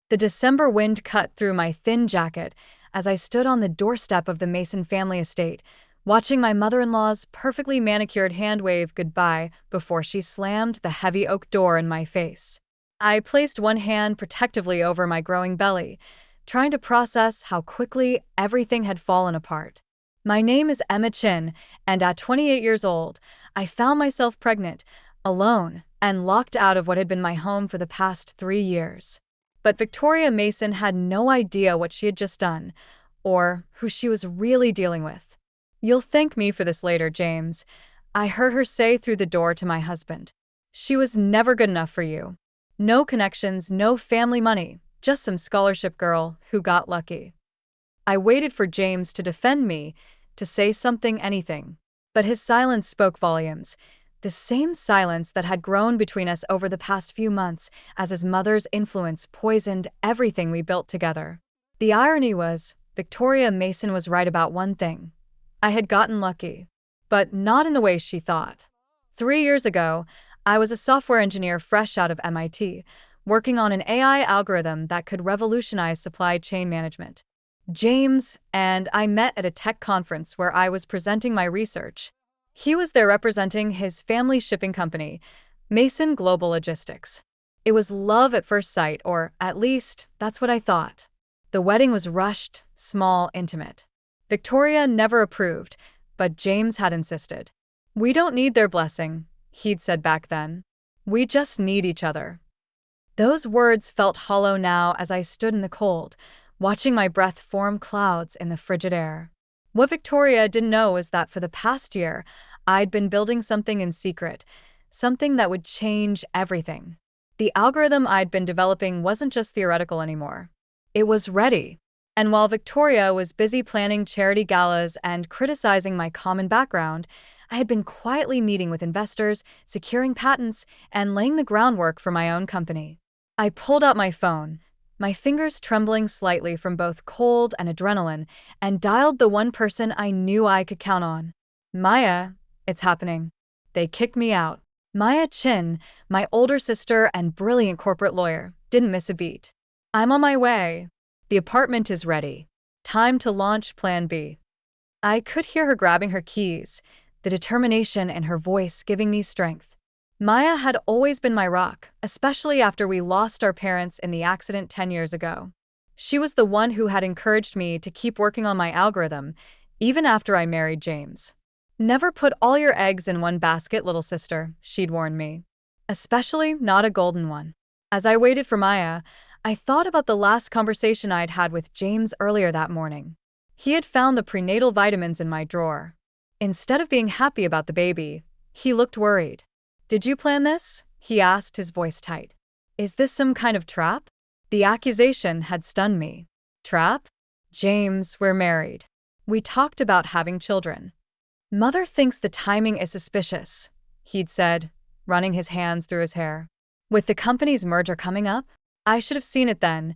The December wind cut through my thin jacket as I stood on the doorstep of the Mason family estate, watching my mother-in-law's perfectly manicured hand wave goodbye before she slammed the heavy oak door in my face. I placed one hand protectively over my growing belly, trying to process how quickly everything had fallen apart. My name is Emma Chin, and at 28 years old, I found myself pregnant, alone, and locked out of what had been my home for the past 3 years. But Victoria Mason had no idea what she had just done, or who she was really dealing with. "You'll thank me for this later, James," I heard her say through the door to my husband. "She was never good enough for you. No connections, no family money, just some scholarship girl who got lucky." I waited for James to defend me, to say something, anything. But his silence spoke volumes. The same silence that had grown between us over the past few months as his mother's influence poisoned everything we built together. The irony was, Victoria Mason was right about one thing. I had gotten lucky. But not in the way she thought. 3 years ago, I was a software engineer fresh out of MIT, working on an AI algorithm that could revolutionize supply chain management. James and I met at a tech conference where I was presenting my research. He was there representing his family shipping company, Mason Global Logistics. It was love at first sight, or at least, that's what I thought. The wedding was rushed, small, intimate. Victoria never approved, but James had insisted. "We don't need their blessing," he'd said back then. "We just need each other." Those words felt hollow now as I stood in the cold, watching my breath form clouds in the frigid air. What Victoria didn't know was that for the past year, I'd been building something in secret, something that would change everything. The algorithm I'd been developing wasn't just theoretical anymore. It was ready. And while Victoria was busy planning charity galas and criticizing my common background, I had been quietly meeting with investors, securing patents, and laying the groundwork for my own company. I pulled out my phone, my fingers trembling slightly from both cold and adrenaline, and dialed the one person I knew I could count on. "Maya, it's happening." They kicked me out. Maya Chin, my older sister and brilliant corporate lawyer, didn't miss a beat. "I'm on my way. The apartment is ready. Time to launch Plan B." I could hear her grabbing her keys, the determination in her voice giving me strength. Maya had always been my rock, especially after we lost our parents in the accident 10 years ago. She was the one who had encouraged me to keep working on my algorithm, even after I married James. "Never put all your eggs in one basket, little sister," she'd warned me. Especially not a golden one. As I waited for Maya, I thought about the last conversation I'd had with James earlier that morning. He had found the prenatal vitamins in my drawer. Instead of being happy about the baby, he looked worried. "Did you plan this?" he asked, his voice tight. "Is this some kind of trap?" The accusation had stunned me. Trap? "James, we're married. We talked about having children." "Mother thinks the timing is suspicious," he'd said, running his hands through his hair. With the company's merger coming up, I should have seen it then,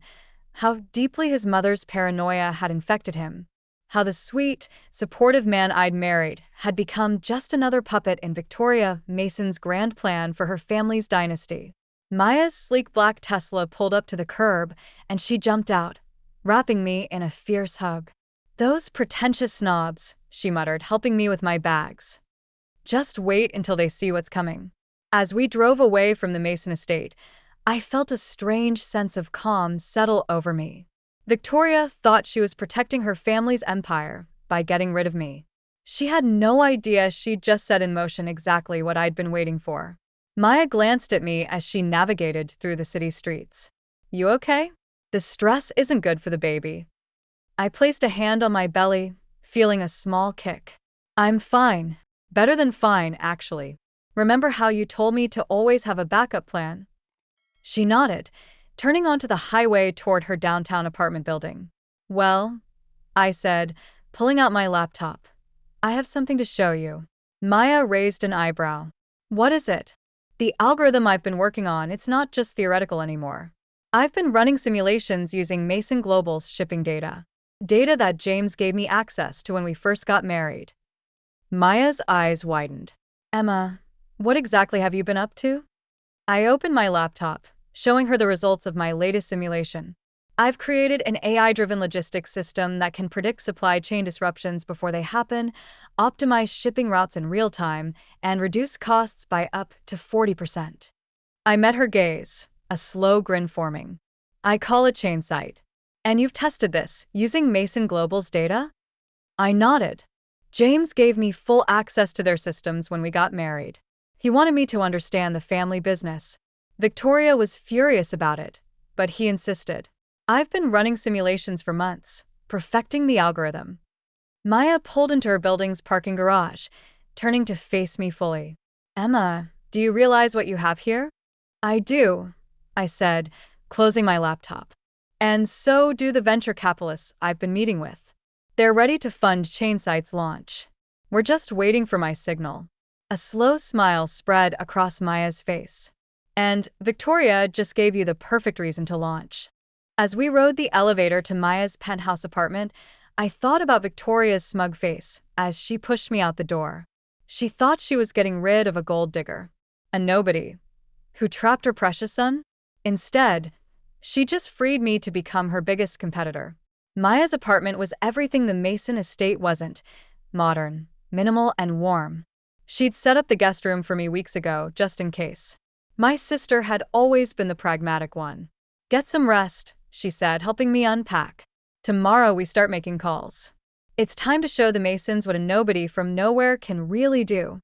how deeply his mother's paranoia had infected him. How the sweet, supportive man I'd married had become just another puppet in Victoria Mason's grand plan for her family's dynasty. Maya's sleek black Tesla pulled up to the curb, and she jumped out, wrapping me in a fierce hug. "Those pretentious snobs," she muttered, helping me with my bags. "Just wait until they see what's coming." As we drove away from the Mason estate, I felt a strange sense of calm settle over me. Victoria thought she was protecting her family's empire by getting rid of me. She had no idea she'd just set in motion exactly what I'd been waiting for. Maya glanced at me as she navigated through the city streets. "You okay? The stress isn't good for the baby." I placed a hand on my belly, feeling a small kick. "I'm fine. Better than fine, actually. Remember how you told me to always have a backup plan?" She nodded, turning onto the highway toward her downtown apartment building. "Well," I said, pulling out my laptop, "I have something to show you." Maya raised an eyebrow. "What is it?" "The algorithm I've been working on, it's not just theoretical anymore. I've been running simulations using Mason Global's shipping data. Data that James gave me access to when we first got married." Maya's eyes widened. "Emma, what exactly have you been up to?" I opened my laptop, showing her the results of my latest simulation. I've created an AI-driven logistics system that can predict supply chain disruptions before they happen, optimize shipping routes in real time, and reduce costs by up to 40%. I met her gaze, a slow grin forming. I call it chain sight. And you've tested this, using Mason Global's data? I nodded. James gave me full access to their systems when we got married. He wanted me to understand the family business. Victoria was furious about it, but he insisted. I've been running simulations for months, perfecting the algorithm. Maya pulled into her building's parking garage, turning to face me fully. Emma, do you realize what you have here? I do, I said, closing my laptop. And so do the venture capitalists I've been meeting with. They're ready to fund Chainsight's launch. We're just waiting for my signal. A slow smile spread across Maya's face. And Victoria just gave you the perfect reason to launch. As we rode the elevator to Maya's penthouse apartment, I thought about Victoria's smug face as she pushed me out the door. She thought she was getting rid of a gold digger, a nobody, who trapped her precious son. Instead, she just freed me to become her biggest competitor. Maya's apartment was everything the Mason estate wasn't: modern, minimal, and warm. She'd set up the guest room for me weeks ago, just in case. My sister had always been the pragmatic one. Get some rest, she said, helping me unpack. Tomorrow we start making calls. It's time to show the Masons what a nobody from nowhere can really do.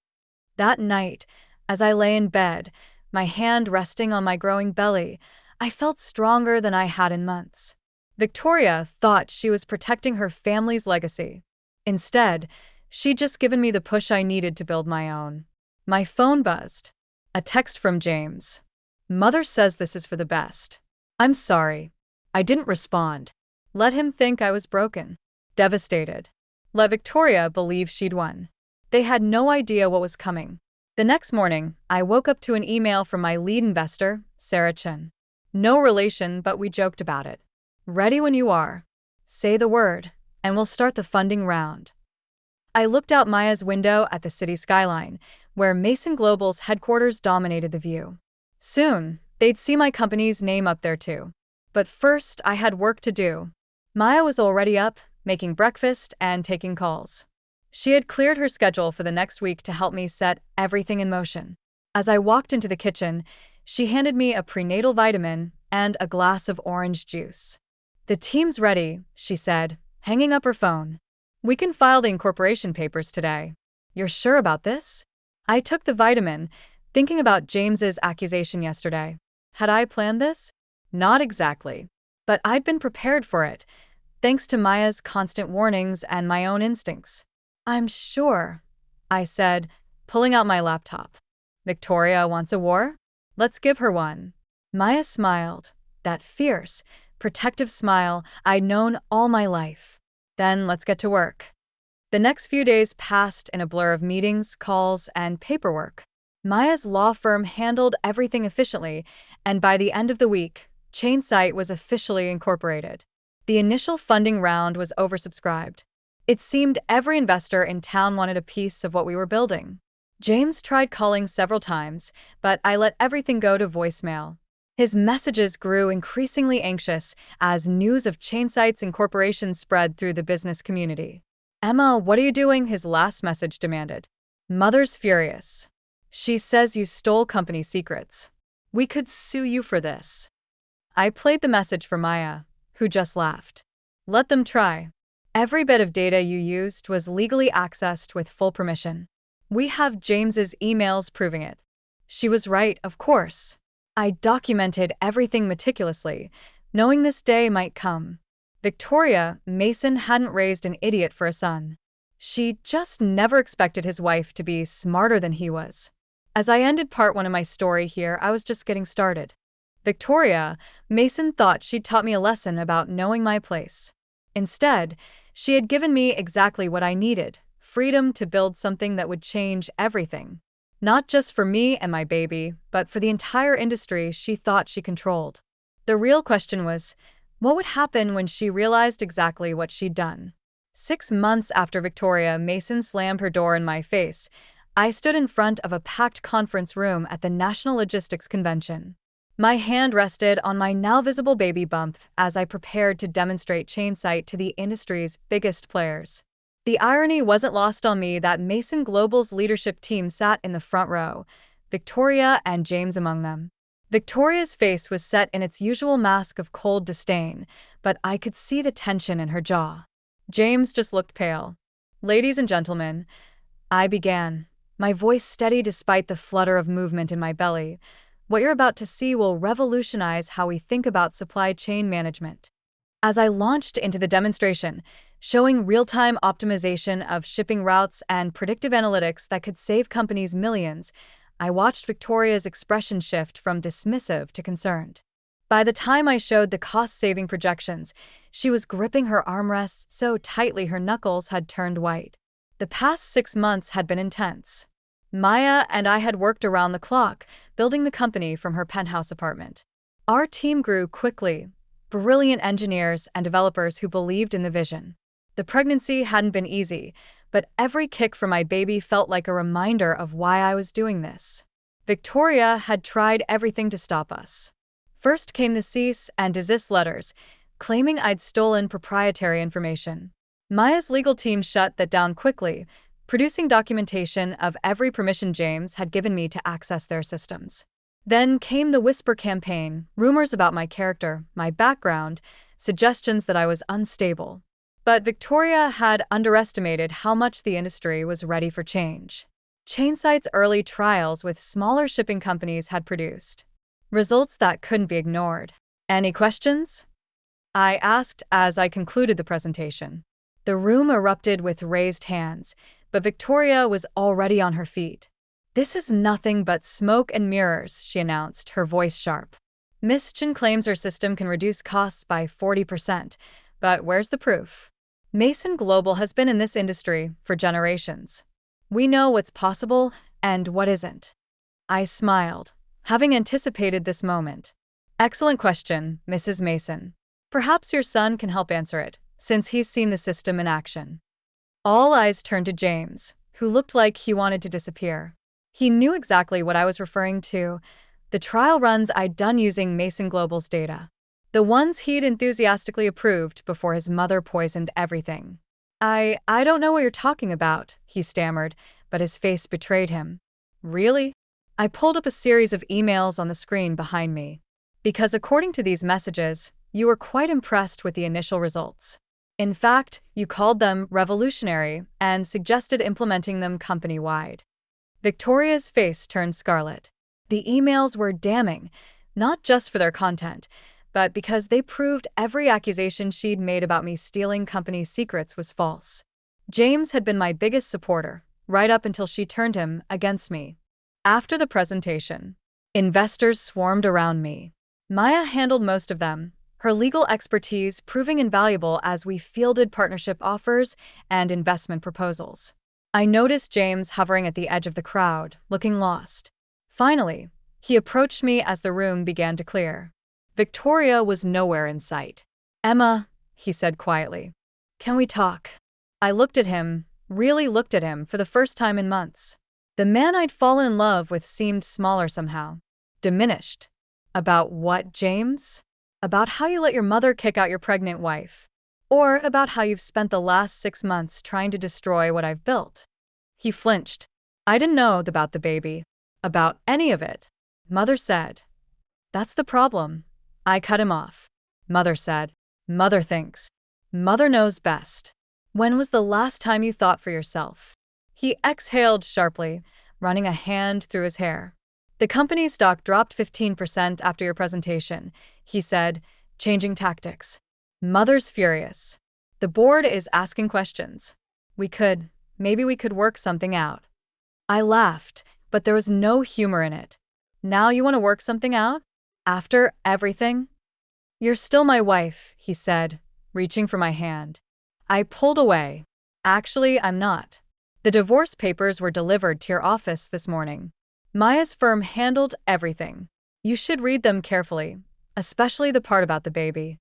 That night, as I lay in bed, my hand resting on my growing belly, I felt stronger than I had in months. Victoria thought she was protecting her family's legacy. Instead, she'd just given me the push I needed to build my own. My phone buzzed. A text from James. Mother says this is for the best. I'm sorry. I didn't respond. Let him think I was broken. Devastated. Let Victoria believe she'd won. They had no idea what was coming. The next morning, I woke up to an email from my lead investor, Sarah Chen. No relation, but we joked about it. Ready when you are. Say the word, and we'll start the funding round. I looked out Maya's window at the city skyline, where Mason Global's headquarters dominated the view. Soon, they'd see my company's name up there too. But first, I had work to do. Maya was already up, making breakfast and taking calls. She had cleared her schedule for the next week to help me set everything in motion. As I walked into the kitchen, she handed me a prenatal vitamin and a glass of orange juice. The team's ready, she said, hanging up her phone. We can file the incorporation papers today. You're sure about this? I took the vitamin, thinking about James's accusation yesterday. Had I planned this? Not exactly. But I'd been prepared for it, thanks to Maya's constant warnings and my own instincts. I'm sure, I said, pulling out my laptop. Victoria wants a war? Let's give her one. Maya smiled, that fierce, protective smile I'd known all my life. Then let's get to work. The next few days passed in a blur of meetings, calls, and paperwork. Maya's law firm handled everything efficiently, and by the end of the week, Chainsight was officially incorporated. The initial funding round was oversubscribed. It seemed every investor in town wanted a piece of what we were building. James tried calling several times, but I let everything go to voicemail. His messages grew increasingly anxious as news of Chainsight's incorporation spread through the business community. Emma, what are you doing? His last message demanded. Mother's furious. She says you stole company secrets. We could sue you for this. I played the message for Maya, who just laughed. Let them try. Every bit of data you used was legally accessed with full permission. We have James's emails proving it. She was right, of course. I documented everything meticulously, knowing this day might come. Victoria, Mason hadn't raised an idiot for a son. She just never expected his wife to be smarter than he was. As I ended part one of my story here, I was just getting started. Victoria, Mason thought she'd taught me a lesson about knowing my place. Instead, she had given me exactly what I needed: freedom to build something that would change everything. Not just for me and my baby, but for the entire industry she thought she controlled. The real question was, what would happen when she realized exactly what she'd done? 6 months after Victoria Mason slammed her door in my face, I stood in front of a packed conference room at the National Logistics Convention. My hand rested on my now visible baby bump as I prepared to demonstrate chainsight to the industry's biggest players. The irony wasn't lost on me that Mason Global's leadership team sat in the front row, Victoria and James among them. Victoria's face was set in its usual mask of cold disdain, but I could see the tension in her jaw. James just looked pale. "Ladies and gentlemen," I began, my voice steady despite the flutter of movement in my belly. "What you're about to see will revolutionize how we think about supply chain management." As I launched into the demonstration, showing real-time optimization of shipping routes and predictive analytics that could save companies millions, I watched Victoria's expression shift from dismissive to concerned. By the time I showed the cost-saving projections, she was gripping her armrests so tightly her knuckles had turned white. The past 6 months had been intense. Maya and I had worked around the clock, building the company from her penthouse apartment. Our team grew quickly, brilliant engineers and developers who believed in the vision. The pregnancy hadn't been easy, but every kick for my baby felt like a reminder of why I was doing this. Victoria had tried everything to stop us. First came the cease and desist letters, claiming I'd stolen proprietary information. Maya's legal team shut that down quickly, producing documentation of every permission James had given me to access their systems. Then came the whisper campaign, rumors about my character, my background, suggestions that I was unstable. But Victoria had underestimated how much the industry was ready for change. Chainsight's early trials with smaller shipping companies had produced results that couldn't be ignored. "Any questions?" I asked as I concluded the presentation. The room erupted with raised hands, but Victoria was already on her feet. "This is nothing but smoke and mirrors," she announced, her voice sharp. "Miss Chen claims her system can reduce costs by 40%, but where's the proof? Mason Global has been in this industry for generations. We know what's possible and what isn't." I smiled, having anticipated this moment. "Excellent question, Mrs. Mason. Perhaps your son can help answer it, since he's seen the system in action." All eyes turned to James, who looked like he wanted to disappear. He knew exactly what I was referring to, the trial runs I'd done using Mason Global's data. The ones he'd enthusiastically approved before his mother poisoned everything. I don't know what you're talking about," he stammered, but his face betrayed him. "Really?" I pulled up a series of emails on the screen behind me. "Because according to these messages, you were quite impressed with the initial results. In fact, you called them revolutionary and suggested implementing them company-wide." Victoria's face turned scarlet. The emails were damning, not just for their content, but because they proved every accusation she'd made about me stealing company secrets was false. James had been my biggest supporter, right up until she turned him against me. After the presentation, investors swarmed around me. Maya handled most of them, her legal expertise proving invaluable as we fielded partnership offers and investment proposals. I noticed James hovering at the edge of the crowd, looking lost. Finally, he approached me as the room began to clear. Victoria was nowhere in sight. "Emma," he said quietly, "can we talk?" I looked at him, really looked at him for the first time in months. The man I'd fallen in love with seemed smaller somehow, diminished. "About what, James? About how you let your mother kick out your pregnant wife? Or about how you've spent the last 6 months trying to destroy what I've built?" He flinched. "I didn't know about the baby. About any of it. Mother said." "That's the problem." I cut him off. "Mother said. Mother thinks. Mother knows best. When was the last time you thought for yourself?" He exhaled sharply, running a hand through his hair. "The company's stock dropped 15% after your presentation," he said, changing tactics. "Mother's furious. The board is asking questions. Maybe we could work something out." I laughed, but there was no humor in it. "Now you want to work something out? After everything?" "You're still my wife," he said, reaching for my hand. I pulled away. "Actually, I'm not. The divorce papers were delivered to your office this morning. Maya's firm handled everything. You should read them carefully, especially the part about the baby."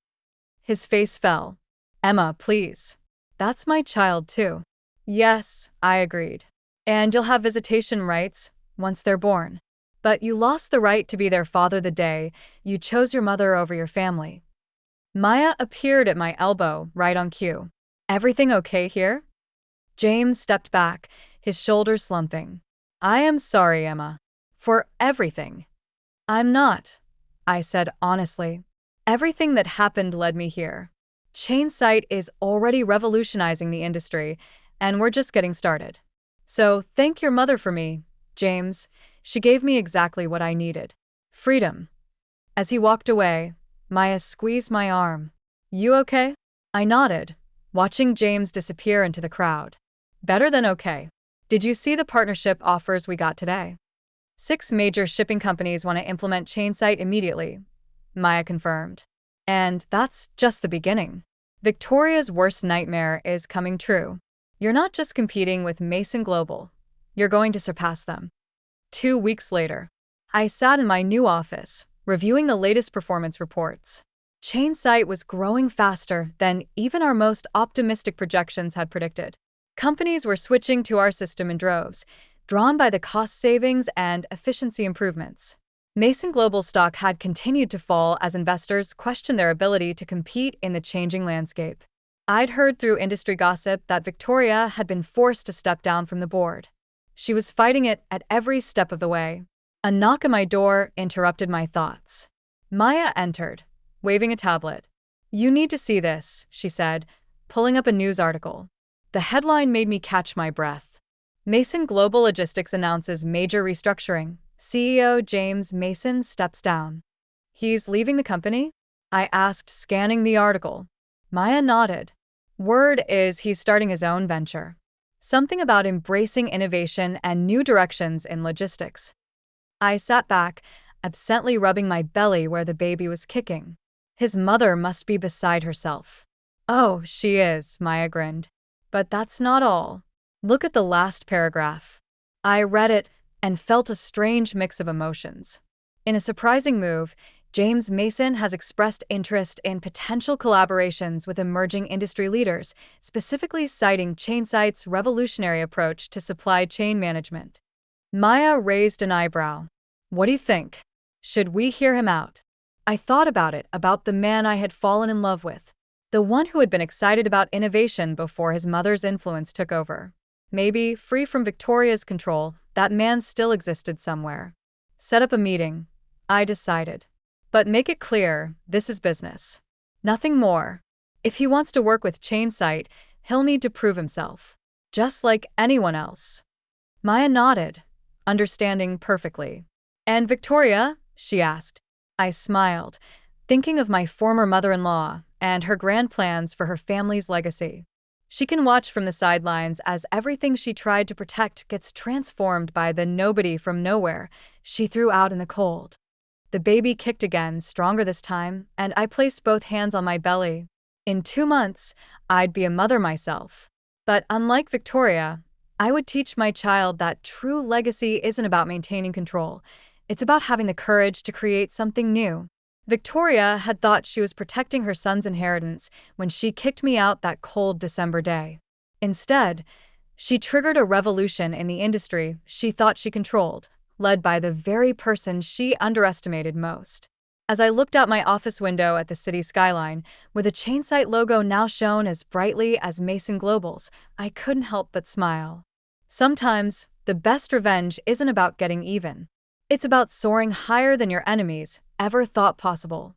His face fell. "Emma, please. That's my child too." "Yes," I agreed. "And you'll have visitation rights once they're born." But you lost the right to be their father the day you chose your mother over your family. Maya appeared at my elbow, right on cue. Everything okay here? James stepped back, his shoulders slumping. I am sorry, Emma. For everything. I'm not, I said honestly. Everything that happened led me here. Chainsight is already revolutionizing the industry, and we're just getting started. So thank your mother for me, James. She gave me exactly what I needed. Freedom. As he walked away, Maya squeezed my arm. You okay? I nodded, watching James disappear into the crowd. Better than okay. Did you see the partnership offers we got today? 6 major shipping companies want to implement Chainsight immediately, Maya confirmed. And that's just the beginning. Victoria's worst nightmare is coming true. You're not just competing with Mason Global. You're going to surpass them. 2 weeks later, I sat in my new office, reviewing the latest performance reports. Chainsight was growing faster than even our most optimistic projections had predicted. Companies were switching to our system in droves, drawn by the cost savings and efficiency improvements. Mason Global stock had continued to fall as investors questioned their ability to compete in the changing landscape. I'd heard through industry gossip that Victoria had been forced to step down from the board. She was fighting it at every step of the way. A knock at my door interrupted my thoughts. Maya entered, waving a tablet. You need to see this, she said, pulling up a news article. The headline made me catch my breath. Mason Global Logistics announces major restructuring. CEO James Mason steps down. He's leaving the company? I asked, scanning the article. Maya nodded. Word is he's starting his own venture. Something about embracing innovation and new directions in logistics. I sat back, absently rubbing my belly where the baby was kicking. His mother must be beside herself. Oh, she is, Maya grinned. But that's not all. Look at the last paragraph. I read it and felt a strange mix of emotions. In a surprising move, James Mason has expressed interest in potential collaborations with emerging industry leaders, specifically citing Chainsight's revolutionary approach to supply chain management. Maya raised an eyebrow. What do you think? Should we hear him out? I thought about the man I had fallen in love with. The one who had been excited about innovation before his mother's influence took over. Maybe, free from Victoria's control, that man still existed somewhere. Set up a meeting, I decided. But make it clear, this is business. Nothing more. If he wants to work with Chainsight, he'll need to prove himself. Just like anyone else. Maya nodded, understanding perfectly. And Victoria? She asked. I smiled, thinking of my former mother-in-law and her grand plans for her family's legacy. She can watch from the sidelines as everything she tried to protect gets transformed by the nobody from nowhere she threw out in the cold. The baby kicked again, stronger this time, and I placed both hands on my belly. In 2 months, I'd be a mother myself. But unlike Victoria, I would teach my child that true legacy isn't about maintaining control. It's about having the courage to create something new. Victoria had thought she was protecting her son's inheritance when she kicked me out that cold December day. Instead, she triggered a revolution in the industry she thought she controlled, led by the very person she underestimated most. As I looked out my office window at the city skyline, with the Chainsight logo now shown as brightly as Mason Global's, I couldn't help but smile. Sometimes, the best revenge isn't about getting even. It's about soaring higher than your enemies ever thought possible.